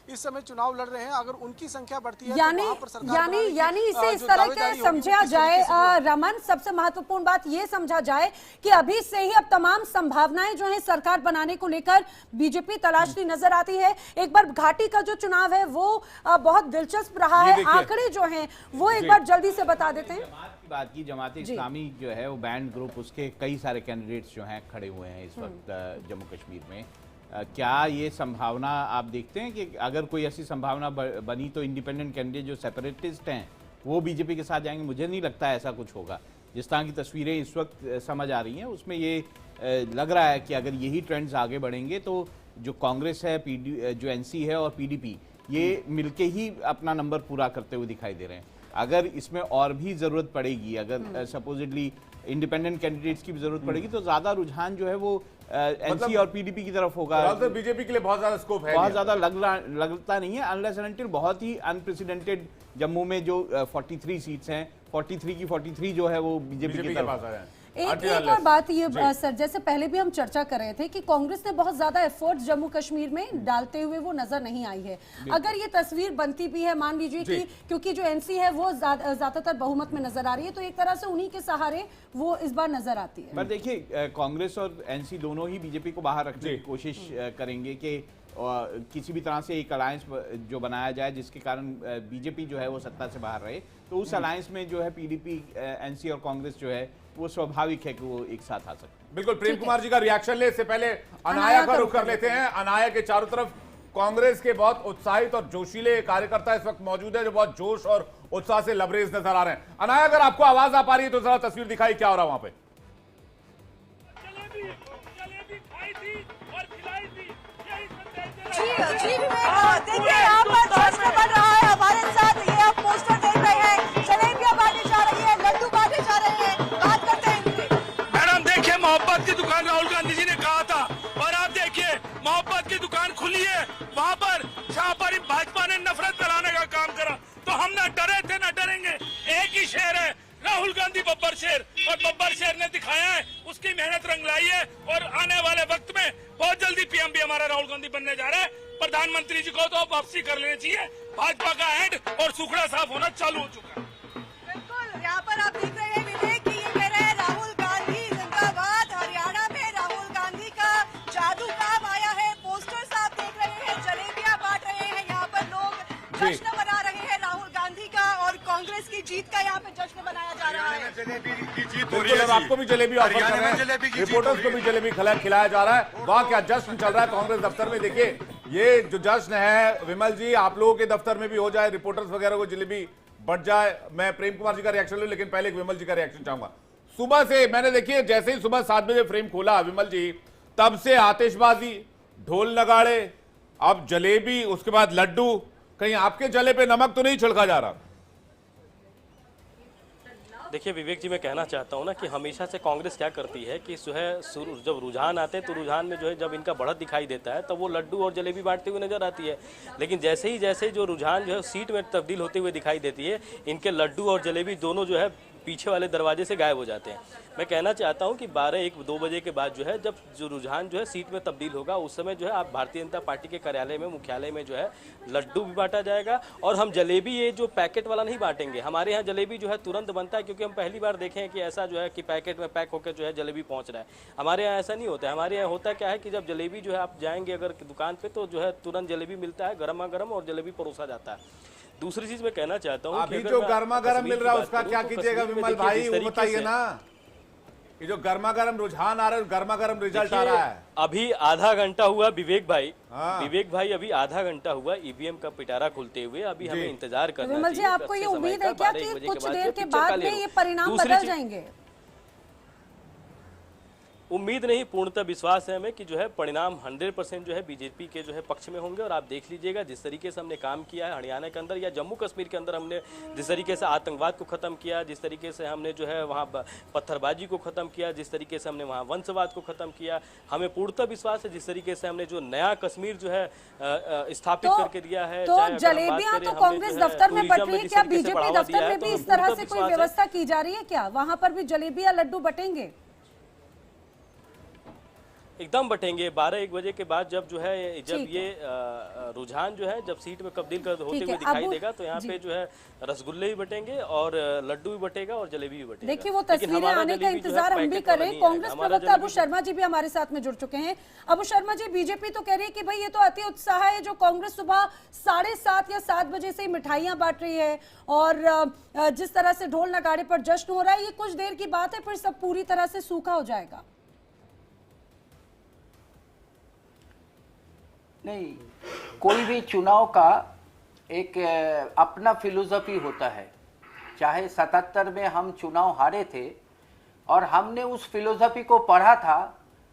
इस समय चुनाव लड़ रहे हैं, अगर उनकी संख्या बढ़ती है यानी इसे इस तरह के समझा जाए रमन, सबसे महत्वपूर्ण बात ये समझा जाए कि अभी से ही अब तमाम संभावनाएं जो है सरकार बनाने को लेकर बीजेपी तलाशती नजर आती है। एक बार घाटी का जो चुनाव है वो बहुत दिलचस्प रहा है, आंकड़े जो हैं वो एक बार जल्दी से बता देते हैं। बात की जमात इस्लामी जो है वो बैंड ग्रुप, उसके कई सारे कैंडिडेट्स जो हैं खड़े हुए हैं इस वक्त जम्मू कश्मीर में। क्या ये संभावना आप देखते हैं कि अगर कोई ऐसी संभावना बनी तो इंडिपेंडेंट कैंडिडेट जो सेपरेटिस्ट हैं वो बीजेपी के साथ जाएंगे? मुझे नहीं लगता ऐसा कुछ होगा। जिस तरह की तस्वीरें इस वक्त समझ आ रही हैं उसमें ये लग रहा है कि अगर यही ट्रेंड्स आगे बढ़ेंगे तो जो कांग्रेस है, जो एनसी है और पीडीपी, ये मिलके ही अपना नंबर पूरा करते हुए दिखाई दे रहे हैं। अगर इसमें और भी ज़रूरत पड़ेगी, अगर सपोजिटली इंडिपेंडेंट कैंडिडेट्स की भी जरूरत पड़ेगी तो ज़्यादा रुझान जो है वो एनसी और पीडीपी की तरफ होगा। तो बीजेपी के लिए बहुत ज़्यादा स्कोप है, बहुत ज़्यादा लगता नहीं है, अनलेस एंड अनटिल बहुत ही अनप्रेसिडेंटेड जम्मू में जो 43 सीट्स हैं, 43 की 43 जो है वो बीजेपी की तरफ आ रहे हैं। एक और बात ये सर, जैसे पहले भी हम चर्चा कर रहे थे कि कांग्रेस ने बहुत ज्यादा एफर्ट्स जम्मू कश्मीर में डालते हुए वो नजर नहीं आई है। अगर ये तस्वीर बनती भी है, मान लीजिए कि क्योंकि जो एनसी है वो ज्यादातर बहुमत में नजर आ रही है, तो एक तरह से उन्हीं के सहारे वो इस बार नजर आती है। पर देखिए, कांग्रेस और एनसी दोनों ही बीजेपी को बाहर रखने की कोशिश करेंगे कि किसी भी तरह से एक अलायंस जो बनाया जाए जिसके कारण बीजेपी जो है वो सत्ता से बाहर रहे। तो उस अलायंस में जो है पीडीपी, एनसी और कांग्रेस जो है वो स्वाभाविक है कि वो एक साथ आ सकते। बिल्कुल। प्रेम कुमार जी का रिएक्शन ले इससे पहले अनाया का रुख कर लेते हैं। अनाया के चारों तरफ कांग्रेस के बहुत उत्साहित और जोशीले कार्यकर्ता इस वक्त मौजूद है जो बहुत जोश और उत्साह से लबरेज नजर आ रहे हैं। अनाया, अगर आपको आवाज आ पा रही है तो जरा तस्वीर दिखाई, क्या हो रहा है वहां पे? देखिए यहाँ पर जश्न बन रहा है। हमारे साथ ये आप पोस्टर देख रहे हैं, जलेबियां बांटी जा रही है, लड्डू बांटे जा रहे हैं। बात करते हैं इनकी। मैडम देखिए, मोहब्बत की दुकान राहुल गांधी जी ने कहा था और आप देखिए मोहब्बत की दुकान खुली है वहाँ पर, जहाँ पर भाजपा ने नफरत फैलाने का काम करा। तो हम न डरे थे न डरेंगे। एक ही शेर है, राहुल गांधी बब्बर शेर, और बब्बर शेर ने दिखाया है, उसकी मेहनत रंग लाई है। और आने वाले वक्त में बहुत जल्दी पीएम भी हमारा राहुल गांधी बनने जा रहा है। प्रधानमंत्री जी को तो वापसी कर लेनी चाहिए। भाजपा का हेड और सुखड़ा साफ होना चालू हो चुका है। बिल्कुल, यहाँ पर आप देख रहे हैं विवेक की ये कह रहे हैं राहुल गांधी जिंदाबाद। हरियाणा में राहुल गांधी का जादू काम आया है। पोस्टर्स आप देख रहे हैं, जलेबियां बांट रहे हैं, यहाँ पर लोग जश्न मना रहे हैं राहुल गांधी का, और कांग्रेस की जीत का यहाँ पे जश्न मनाया जा रहा है। बिल्कुल, आपको भी जलेबी ऑफर कर रहे हैं, रिपोर्टर्स को भी जलेबी खिलाया जा रहा है। वाह, क्या जश्न चल रहा है कांग्रेस दफ्तर में। देखिए, ये जो जश्न है विमल जी, आप लोगों के दफ्तर में भी हो जाए, रिपोर्टर्स वगैरह को जलेबी बढ़ जाए। मैं प्रेम कुमार जी का रिएक्शन लूं, लेकिन पहले विमल जी का रिएक्शन चाहूंगा। सुबह से मैंने, देखिए, जैसे ही सुबह 7 बजे फ्रेम खोला विमल जी, तब से आतिशबाजी, ढोल नगाड़े, अब जलेबी, उसके बाद लड्डू। कहीं आपके जले पे नमक तो नहीं छिड़का जा रहा? देखिए विवेक जी, मैं कहना चाहता हूँ ना कि हमेशा से कांग्रेस क्या करती है कि जो है जब रुझान आते हैं तो रुझान में जो है जब इनका बढ़त दिखाई देता है तो वो लड्डू और जलेबी बांटते हुए नजर आती है। लेकिन जैसे जो रुझान जो है सीट में तब्दील होते हुए दिखाई देती है, इनके लड्डू और जलेबी दोनों जो है पीछे वाले दरवाजे से गायब हो जाते हैं। मैं कहना चाहता हूं कि 12-1-2 बजे के बाद जो है, जब जो रुझान जो है सीट में तब्दील होगा, उस समय जो है आप भारतीय जनता पार्टी के कार्यालय में, मुख्यालय में जो है लड्डू भी बांटा जाएगा। और हम जलेबी, ये जो पैकेट वाला नहीं बांटेंगे, हमारे यहाँ जलेबी जो है तुरंत बनता है, क्योंकि हम पहली बार देखें हैं कि ऐसा जो है कि पैकेट में पैक होकर जो है जलेबी पहुँच रहा है। हमारे यहाँ ऐसा नहीं होता है। हमारे यहाँ होता क्या है कि जब जलेबी जो है आप जाएंगे अगर दुकान पर, तो जो है तुरंत जलेबी मिलता है, गर्मा गर्म, और जलेबी परोसा जाता है। दूसरी चीज मैं कहना चाहता हूँ, अभी जो गर्मा गर्म मिल रहा है उसका क्या कीजिएगा विमल भाई, वो बताइए ना। ये जो गर्मा गर्म रुझान आ रहा है, गर्मा गर्म रिजल्ट आ रहा है। अभी आधा घंटा हुआ विवेक भाई, अभी आधा घंटा हुआ ईवीएम का पिटारा खुलते हुए। अभी हमें इंतजार करना चाहिए। विमल जी, आपको ये उम्मीद है क्या कि कुछ देर के बाद में ये परिणाम बदल जाएंगे? उम्मीद नहीं, पूर्णतः विश्वास है हमें कि जो है परिणाम 100% जो है बीजेपी के जो है पक्ष में होंगे। और आप देख लीजिएगा जिस तरीके से हमने काम किया है हरियाणा के अंदर या जम्मू कश्मीर के अंदर, हमने जिस तरीके से आतंकवाद को खत्म किया, जिस तरीके से हमने जो है वहाँ पत्थरबाजी को खत्म किया, जिस तरीके से हमने वहाँ वंशवाद को खत्म किया, हमें पूर्णतः विश्वास है जिस तरीके से हमने जो नया कश्मीर जो है स्थापित करके दिया है। तो जलेबियां तो कांग्रेस दफ्तर में बट रही है, क्या बीजेपी दफ्तर में भी इस तरह से कोई व्यवस्था की जा रही है क्या? वहां पर भी जलेबी या लड्डू बटेंगे? एकदम बटेंगे 12-1 बजे के बाद, जब जो है जब ये रुझान जो है जब सीट में तब्दील होते हुए दिखाई देगा तो यहाँ पे जो है रसगुल्ले भी बटेंगे और लड्डू भी बटेगा और जलेबी भी बटेगा। देखिए वो तस्वीरें आने का इंतजार हम भी कर रहे हैं। कांग्रेस प्रवक्ता अबू शर्मा जी भी हमारे साथ में जुड़ चुके हैं। अबू शर्मा जी, बीजेपी तो कह रही है कि भाई ये तो अति उत्साह है जो कांग्रेस सुबह 7:30 या 7 बजे से मिठाइयां बांट रही है और जिस तरह से ढोल नगाड़े पर जश्न हो रहा है, ये कुछ देर की बात है, फिर सब पूरी तरह से सूखा हो जाएगा। नहीं, कोई भी चुनाव का एक अपना फिलोसफी होता है। चाहे 77 में हम चुनाव हारे थे और हमने उस फिलोसफी को पढ़ा था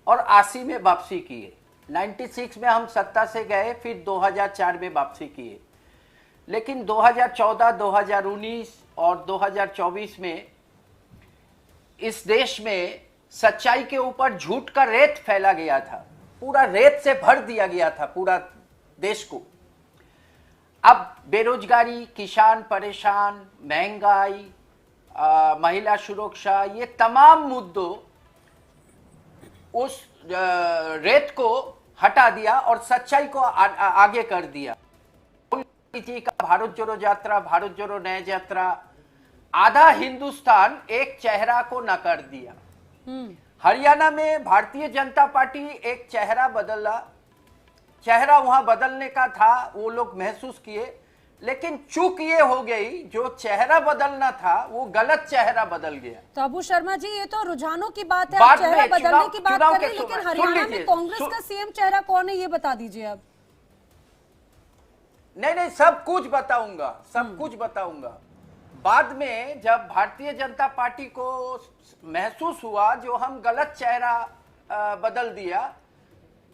और 80 में वापसी किए, 96 में हम सत्ता से गए, फिर 2004 में वापसी किए, लेकिन 2014, 2019 और 2024 में इस देश में सच्चाई के ऊपर झूठ का रेत फैला गया था, पूरा रेत से भर दिया गया था पूरा देश को। अब बेरोजगारी, किसान परेशान, महंगाई, महिला सुरक्षा, ये तमाम मुद्दों उस रेत को हटा दिया और सच्चाई को आगे कर दिया। जी का भारत जोड़ो यात्रा, भारत जोड़ो न्याय यात्रा, आधा हिंदुस्तान एक चेहरा को नकार दिया। हरियाणा में भारतीय जनता पार्टी एक चेहरा बदला, चेहरा वहां बदलने का था, वो लोग महसूस किए, लेकिन चूक ये हो गई, जो चेहरा बदलना था वो गलत चेहरा बदल गया। तो अबू शर्मा जी, ये तो रुझानों की बात है, आप चेहरा बदलने की बात कर रहे हैं, लेकिन हरियाणा में कांग्रेस का सीएम चेहरा कौन है ये बता दीजिए अब। नहीं, सब कुछ बताऊंगा, सब कुछ बताऊंगा। बाद में जब भारतीय जनता पार्टी को महसूस हुआ जो हम गलत चेहरा बदल दिया,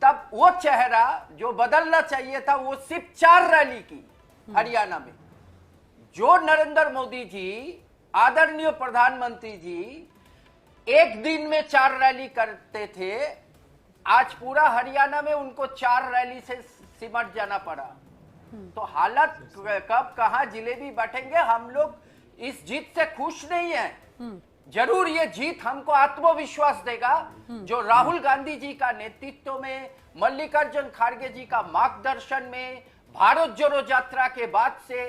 तब वो चेहरा जो बदलना चाहिए था वो सिर्फ 4 रैली की हरियाणा में। जो नरेंद्र मोदी जी, आदरणीय प्रधानमंत्री जी, एक दिन में 4 रैली करते थे, आज पूरा हरियाणा में उनको 4 रैली से सिमट जाना पड़ा। तो हालत कब कहां जिलेबी बटेंगे, हम लोग इस जीत से खुश नहीं है। जरूर ये जीत हमको आत्मविश्वास देगा, जो राहुल गांधी जी का नेतृत्व में, मल्लिकार्जुन खड़गे जी का मार्गदर्शन में, भारत जोड़ो यात्रा के बाद से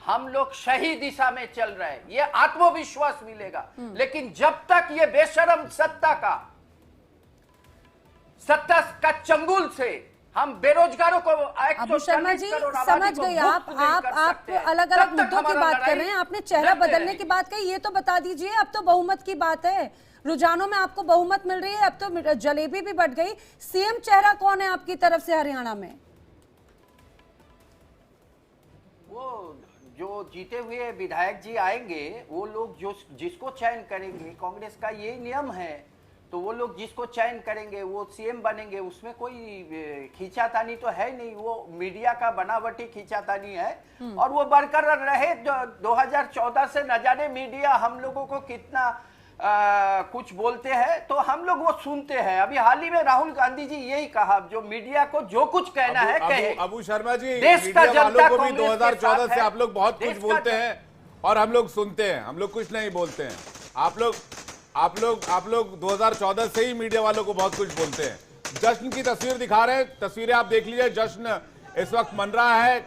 हम लोग सही दिशा में चल रहे हैं, ये आत्मविश्वास मिलेगा। लेकिन जब तक ये बेशरम सत्ता का चंगुल से हम बेरोजगारों को अबू शर्मा जी, समझ गए आप अलग अलग मुद्दों की बात कर रहे हैं, आपने चेहरा बदलने की बात कही, ये तो बता दीजिए। अब तो बहुमत की बात है, रुझानों में आपको बहुमत मिल रही है, अब तो जलेबी भी बढ़ गई। सीएम चेहरा कौन है आपकी तरफ से हरियाणा में? वो जो जीते हुए विधायक जी आएंगे, वो लोग जो जिसको चयन करेंगे, कांग्रेस का यही नियम है, तो वो लोग जिसको चयन करेंगे वो सीएम बनेंगे। उसमें कोई खींचातानी तो है नहीं, वो मीडिया का बनावटी खींचातानी है और वो बरकरार रहे। 2014 से न जाने मीडिया हम लोगों को कितना कुछ बोलते हैं, तो हम लोग वो सुनते हैं। अभी हाल ही में राहुल गांधी जी यही कहा, जो मीडिया को जो कुछ कहना है कहे। अबू शर्मा जी, देश का जनता को भी 2014 से आप लोग बहुत कुछ बोलते हैं और हम लोग सुनते हैं, हम लोग कुछ नहीं बोलते हैं। आप लोग 2014 से ही मीडिया वालों को बहुत कुछ बोलते हैं। जश्न की तस्वीर दिखा रहे हैं, तस्वीरें आप देख लीजिए। जश्न इस वक्त मन रहा है।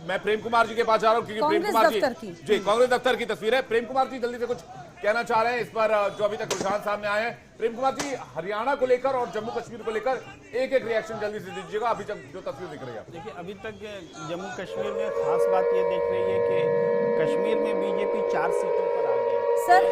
मैं प्रेम कुमार जी के पास जा रहा हूं क्योंकि प्रेम कुमार जी कांग्रेस दफ्तर की तस्वीर है। प्रेम कुमार जी जल्दी से कुछ कहना चाह रहे हैं इस पर जो अभी तक रुझान सामने आए हैं। प्रेम कुमार जी, हरियाणा को लेकर और जम्मू कश्मीर को लेकर एक एक रिएक्शन जल्दी से दीजिएगा, अभी तक जो तस्वीर दिख रही है। देखिए, अभी तक जम्मू कश्मीर में खास बात ये देख रही है कि कश्मीर में बीजेपी 4 सीटों पर आ गई है। सर,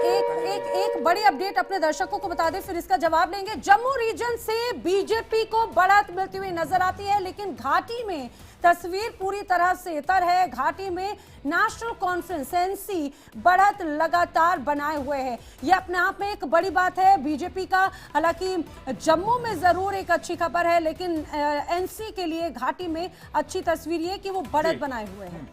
एक बड़ी अपडेट अपने दर्शकों को बता दें, फिर इसका जवाब लेंगे। जम्मू रीजन से बीजेपी को बढ़त मिलती हुई नजर आती है, लेकिन घाटी में तस्वीर पूरी तरह से तर है। घाटी में नेशनल कॉन्फ्रेंस एनसी बढ़त लगातार बनाए हुए है, यह अपने आप में एक बड़ी बात है बीजेपी का। हालांकि जम्मू में जरूर एक अच्छी खबर है, लेकिन एनसी के लिए घाटी में अच्छी तस्वीर ये कि वो बढ़त बनाए हुए हैं।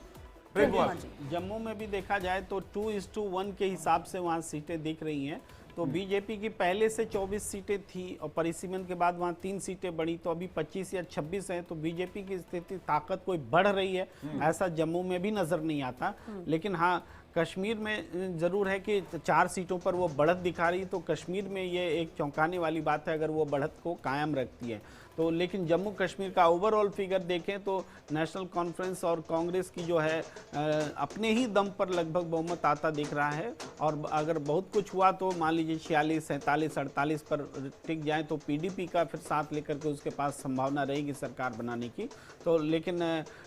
जम्मू में भी देखा जाए तो 2:1 के हिसाब से वहां सीटें दिख रही हैं। तो बीजेपी की पहले से 24 सीटें थी और परिसीमन के बाद वहां 3 सीटें बढ़ी, तो अभी 25 या 26 हैं। तो बीजेपी की स्थिति, ताकत कोई बढ़ रही है ऐसा जम्मू में भी नजर नहीं आता। लेकिन हाँ, कश्मीर में जरूर है कि 4 सीटों पर वो बढ़त दिखा रही, तो कश्मीर में ये एक चौंकाने वाली बात है अगर वो बढ़त को कायम रखती है तो। लेकिन जम्मू कश्मीर का ओवरऑल फिगर देखें तो नेशनल कॉन्फ्रेंस और कांग्रेस की जो है अपने ही दम पर लगभग बहुमत आता दिख रहा है। और अगर बहुत कुछ हुआ तो मान लीजिए 46, 47, 48 पर टिक जाए तो पीडीपी का फिर साथ लेकर के उसके पास संभावना रहेगी सरकार बनाने की। तो लेकिन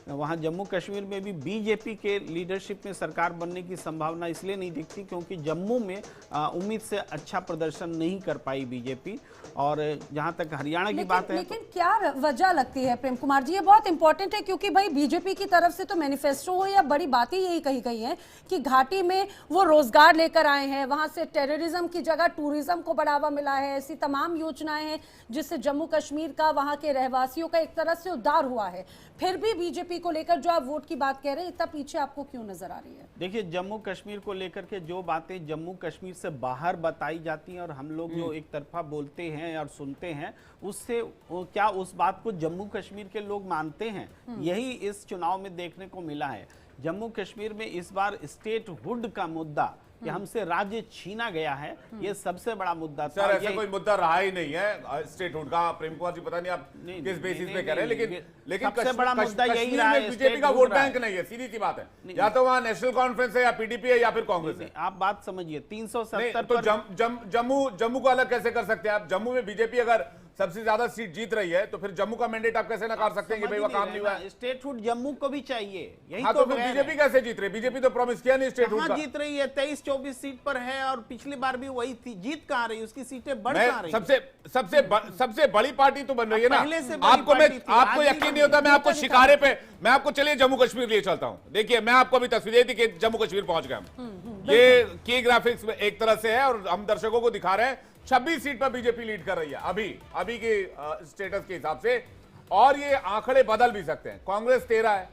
वहाँ जम्मू कश्मीर में भी बीजेपी के लीडरशिप में सरकार बनने की संभावना इसलिए नहीं दिखती क्योंकि जम्मू में उम्मीद से अच्छा प्रदर्शन नहीं कर पाई बीजेपी। और जहाँ तक हरियाणा की बात है, लेकिन क्या वजह लगती है प्रेम कुमार जी, ये बहुत इंपॉर्टेंट है क्योंकि भाई बीजेपी की तरफ से तो मैनिफेस्टो हो या बड़ी बातें यही कही गई हैं कि घाटी में वो रोजगार लेकर आए हैं, वहां से टेररिज्म की जगह टूरिज्म को बढ़ावा मिला है, ऐसी तमाम योजनाएं हैं जिससे जम्मू कश्मीर का, वहां के रहवासियों का एक तरह से उद्धार हुआ है। फिर भी बीजेपी को लेकर जो आप वोट की बात कह रहे हैं, इतना पीछे आपको क्यों नजर आ रही है? देखिए, जम्मू कश्मीर को लेकर के जो बातें जम्मू कश्मीर से बाहर बताई जाती हैं और हम लोग जो एक तरफा बोलते हैं और सुनते हैं, उससे क्या उस बात को जम्मू कश्मीर के लोग मानते हैं? यही इस चुनाव में देखने को मिला है। जम्मू कश्मीर में इस बार स्टेटहुड का मुद्दा कि हमसे राज्य छीना गया है, ये सबसे बड़ा मुद्दा था। सर, ऐसा कोई मुद्दा रहा ही नहीं है स्टेटहुड का। प्रेम कुमार जी, पता नहीं आप किस बेसिस पे कह रहे हैं, लेकिन सबसे बड़ा मुद्दा यही रहा है। बीजेपी का वोट बैंक नहीं है, सीधी सी बात है। या तो वहाँ नेशनल कॉन्फ्रेंस है, या पीडीपी है, या फिर कांग्रेस है। आप बात समझिए, 370 तो जम्मू को अलग कैसे कर सकते हैं आप? जम्मू में बीजेपी अगर सबसे ज्यादा सीट जीत रही है तो फिर जम्मू का मैंडेट आप कैसे नकार सकते हैं कि भाई वो काम नहीं हुआ है? स्टेटहुड जम्मू को भी चाहिए, यही हाँ, तो फिर बीजेपी कैसे जीत रही है? बीजेपी तो प्रॉमिस किया नहीं स्टेटहुड का। जीत रही है, 23-24 सीट पर है और पिछली बार भी वही थी। जीत कहाँ रही, उसकी सीटें बढ़ कहाँ रही? सबसे बड़ी पार्टी तो बन रही है ना। आपको यकीन नहीं होता, मैं आपको शिकारे पे, मैं आपको चलिए जम्मू कश्मीर लिए चलता हूँ। देखिए, मैं आपको अभी तस्वीर दी कि जम्मू कश्मीर पहुंच गए हम। ये की ग्राफिक्स एक तरह से है और हम दर्शकों को दिखा रहे हैं 26 सीट पर बीजेपी लीड कर रही है अभी के स्टेटस के हिसाब से। और ये आंकड़े बदल भी सकते हैं। कांग्रेस 13 है,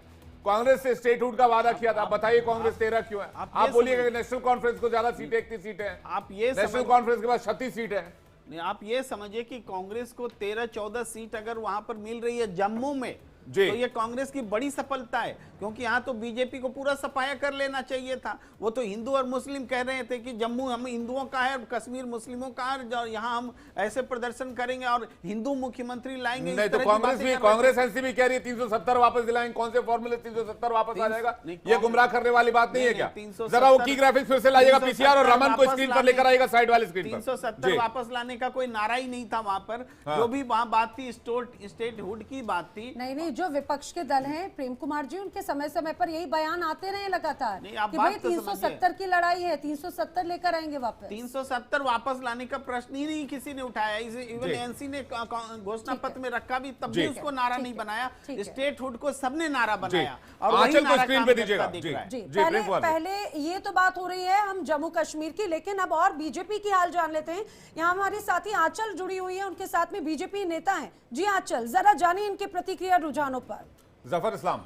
कांग्रेस से स्टेटहुड का वादा किया था। बताइए कांग्रेस 13 क्यों है? आप बोलिएगा कि नेशनल कॉन्फ्रेंस को ज्यादा सीटें, 31 सीटें हैं। आप ये नेशनल कॉन्फ्रेंस के पास 36 सीटें हैं। आप ये समझिए कि कांग्रेस को 13-14 सीट अगर वहां पर मिल रही है जम्मू में, तो ये कांग्रेस की बड़ी सफलता है, क्योंकि यहाँ तो बीजेपी को पूरा सफाया कर लेना चाहिए था। वो तो हिंदू और मुस्लिम कह रहे थे कि जम्मू हम हिंदुओं का है और कश्मीर मुस्लिमों का है, यहाँ हम ऐसे प्रदर्शन करेंगे और हिंदू मुख्यमंत्री लाएंगे। नहीं, तो कांग्रेस एनसीपी कह रही है 370 वापस दिलाएंगे। कौन से फॉर्मूले 370 वापस आ जाएगा? ये गुमराह करने वाली बात नहीं है क्या? जरा वो की ग्राफिक्स फिर से लाइएगा पीसीआर और रमन को स्क्रीन पर लेकर आएगा, साइड वाली स्क्रीन पर। 370 वापस लाने का कोई नारा ही नहीं था वहां पर। जो भी वहां बात थी स्टेटहुड की बात थी। नहीं, जो विपक्ष के दल हैं प्रेम कुमार जी, उनके समय समय पर यही बयान आते रहे लगातार कि भाई 370 की लड़ाई है, 370 लेकर आएंगे वापस। 370 वापस लाने का प्रश्न ही नहीं किसी ने उठाया। इवन एनसी ने घोषणा पत्र में रखा भी, तब भी उसको नारा नहीं बनाया। स्टेटहुड को सबने नारा बनाया और वही नारा स्क्रीन पे दीजिएगा। पहले ये तो बात हो रही है हम जम्मू कश्मीर की, लेकिन अब और बीजेपी की हाल जान लेते हैं। यहाँ हमारी साथी आंचल जुड़ी हुई है, उनके साथ में बीजेपी नेता हैं। जी आंचल, जरा जानिए इनकी प्रतिक्रिया रुझानों पर। जफर इस्लाम।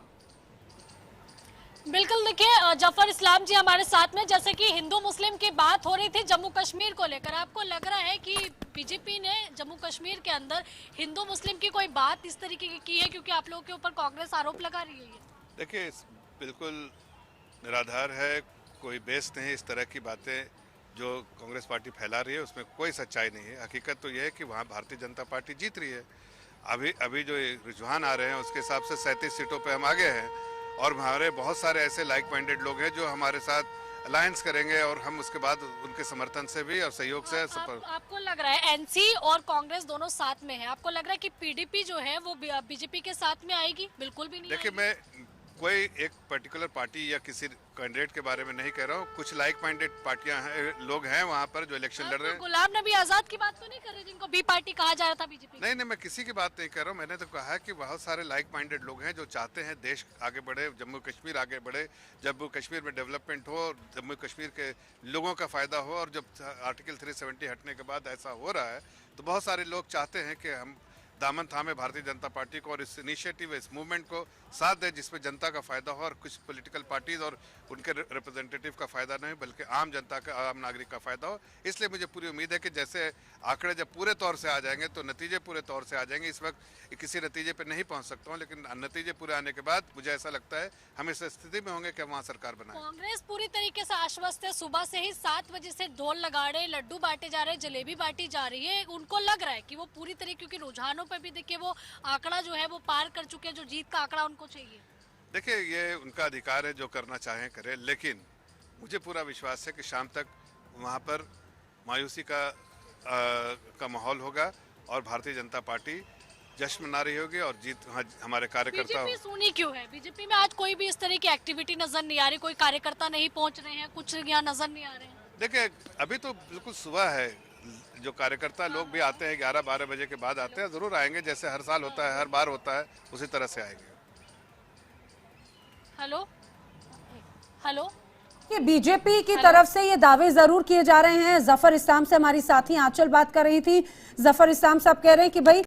बिल्कुल, देखिए जफर इस्लाम जी हमारे साथ में। जैसे कि हिंदू मुस्लिम की बात हो रही थी जम्मू कश्मीर को लेकर, आपको लग रहा है कि बीजेपी ने जम्मू कश्मीर के अंदर हिंदू मुस्लिम की कोई बात इस तरीके की है, क्योंकि आप लोगों के ऊपर कांग्रेस आरोप लगा रही है? देखिए, बिल्कुल निराधार है, कोई बेस नहीं। इस तरह की बातें जो कांग्रेस पार्टी फैला रही है उसमें कोई सच्चाई नहीं है। हकीकत तो यह है कि वहाँ भारतीय जनता पार्टी जीत रही है। अभी जो रुझान आ रहे हैं उसके हिसाब से 37 सीटों पे हम आगे हैं और हमारे बहुत सारे ऐसे लाइक माइंडेड लोग हैं जो हमारे साथ अलायंस करेंगे और हम उसके बाद उनके समर्थन से भी और सहयोग से आपको लग रहा है एनसी और कांग्रेस दोनों साथ में है, आपको लग रहा है कि पीडीपी जो है वो बीजेपी के साथ में आएगी? बिल्कुल भी नहीं। देखिए, मैं कोई एक पर्टिकुलर पार्टी या किसी कैंडिडेट के बारे में नहीं कह रहा हूँ। कुछ लाइक माइंडेड पार्टियां हैं, लोग हैं वहाँ पर जो इलेक्शन लड़ रहे हैं। गुलाम नबी आजाद की बात तो नहीं कर रहे जिनको बी पार्टी कहा जा रहा था बीजेपी? नहीं, मैं किसी की बात नहीं कर रहा हूँ। मैंने तो कहा कि बहुत सारे लाइक माइंडेड लोग हैं जो चाहते हैं देश आगे बढ़े, जम्मू कश्मीर आगे बढ़े, जम्मू कश्मीर में डेवलपमेंट हो, जम्मू कश्मीर के लोगों का फायदा हो। और जब आर्टिकल 370 हटने के बाद ऐसा हो रहा है तो बहुत सारे लोग चाहते हैं कि हम दामन थामे भारतीय जनता पार्टी को और इस इनिशिएटिव, इस मूवमेंट को साथ दे जिसमें जनता का फायदा हो और कुछ पॉलिटिकल पार्टीज और उनके रिप्रेजेंटेटिव का फायदा नहीं बल्कि आम जनता का, आम नागरिक का फायदा हो। इसलिए मुझे पूरी उम्मीद है कि जैसे आंकड़े जब पूरे तौर से आ जाएंगे तो नतीजे पूरे तौर से आ जाएंगे। इस वक्त किसी नतीजे पर नहीं पहुंच सकता हूं, लेकिन नतीजे पूरे आने के बाद मुझे ऐसा लगता है हम इस स्थिति में होंगे कि वहाँ सरकार बनाए। कांग्रेस पूरी तरीके से आश्वस्त है। सुबह से ही 7 बजे से ढोल लगा रहे, लड्डू बांटे जा रहे, जलेबी बांटी जा रही है। उनको लग रहा है कि वो पूरी तरीके, क्योंकि रुझानों पर भी देखिए वो आंकड़ा जो है वो पार कर चुके हैं, जो जीत का आंकड़ा उनको चाहिए। देखिए, ये उनका अधिकार है, जो करना चाहें करें, लेकिन मुझे पूरा विश्वास है कि शाम तक वहाँ पर मायूसी का माहौल होगा और भारतीय जनता पार्टी जश्न मना रही होगी और जीत हमारे कार्यकर्ता। बीजेपी सुनी क्यों है? बीजेपी में आज कोई भी इस तरह की एक्टिविटी नजर नहीं आ रही, कोई कार्यकर्ता नहीं पहुंच रहे हैं, कुछ यहाँ नजर नहीं आ रहे हैं। देखिए, अभी तो बिल्कुल सुबह है, जो कार्यकर्ता लोग भी आते हैं 11-12 बजे के बाद आते हैं, जरूर आएंगे, जैसे हर साल होता है, हर बार होता है, उसी तरह से आएंगे। हेलो हेलो, कि बीजेपी की तरफ से ये दावे जरूर किए जा रहे हैं। जफर इस्लाम से हमारी साथी आंचल बात कर रही थी। जफर इस्लाम साहब कह रहे हैं कि भाई